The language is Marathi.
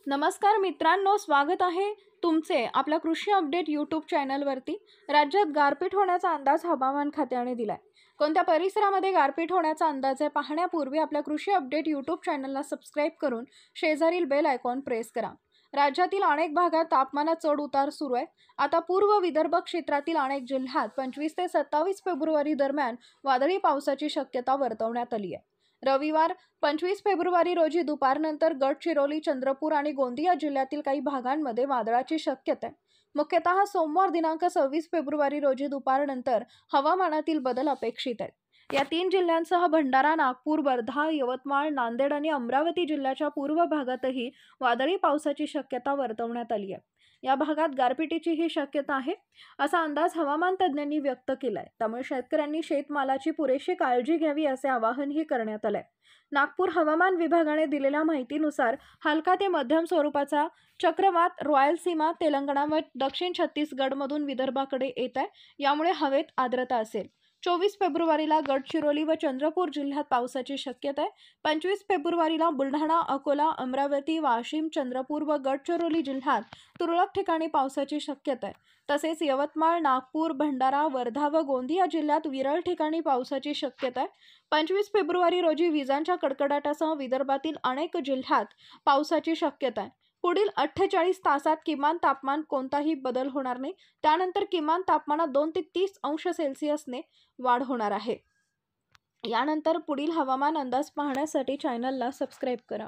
नमस्कार मित्रांनो, स्वागत आहे तुमचे आपल्या कृषी अपडेट यूट्यूब चॅनलवरती। राज्यात गारपीट होण्याचा अंदाज हवामान खात्याने दिलाय। कोणत्या परिसरामध्ये गारपीट होण्याचा अंदाज आहे पाहण्यापूर्वी आपल्या कृषी अपडेट यूट्यूब चॅनलला सबस्क्राइब करून शेजारील बेल आयकॉन प्रेस करा। राज्यातील अनेक भागात तापमानात चढ उतार सुरू आहे। आता पूर्व विदर्भ क्षेत्रातील अनेक जिल्ह्यात 25 ते 27 फेब्रुवारी दरम्यान वादळी पावसाची शक्यता वर्तवण्यात आली आहे। रविवार 25 फेब्रुवारी रोजी दुपारनंतर गडचिरोली, चंद्रपूर आणि गोंदिया जिल्ह्यातील काही भागांमध्ये वादळाची शक्यता आहे। मुख्यतः सोमवार दिनांक 26 फेब्रुवारी रोजी दुपारनंतर हवामानातील बदल अपेक्षित आहेत। या 3 जिल्ह्यांसह भंडारा, नागपूर, वर्धा, यवतमाळ, नांदेड आणि अमरावती जिल्ह्याच्या पूर्व भागातही वादळी पावसाची शक्यता वर्तवण्यात आली आहे। या भागात गारपिटीची ही शक्यता आहे असा अंदाज हवामान तज्ज्ञांनी व्यक्त केलाय। त्यामुळे शेतकऱ्यांनी शेतमालाची पुरेशी काळजी घ्यावी असे आवाहनही करण्यात आले। नागपूर हवामान विभागाने दिलेल्या माहितीनुसार हलका ते मध्यम स्वरूपाचा चक्रवात रायलसीमा, तेलंगणा व दक्षिण छत्तीसगडमधून विदर्भाकडे येत आहे। यामुळे हवेत आर्द्रता असेल। 24 फेब्रुवारीला गडचिरोली व चंद्रपूर जिल्ह्यात पावसाची शक्यता आहे। 25 फेब्रुवारीला बुलढाणा, अकोला, अमरावती, वाशिम, चंद्रपूर व गडचिरोली जिल्ह्यात तुरळक ठिकाणी पावसाची शक्यता आहे। तसेच यवतमाळ, नागपूर, भंडारा, वर्धा व गोंदिया जिल्ह्यात विरळ ठिकाणी पावसाची शक्यता आहे। 25 फेब्रुवारी रोजी विजांच्या कडकडाटासह विदर्भातील अनेक जिल्ह्यात पावसाची शक्यता आहे। पुढील 48 तासात किमान तापमान कोणताही बदल होणार नाही। त्यानंतर किमान तापमानात 2 ते 30 अंश सेल्सिअसने वाढ होणार आहे। यानंतर पुढील हवामान अंदाज पाहण्यासाठी चॅनलला सबस्क्राइब करा।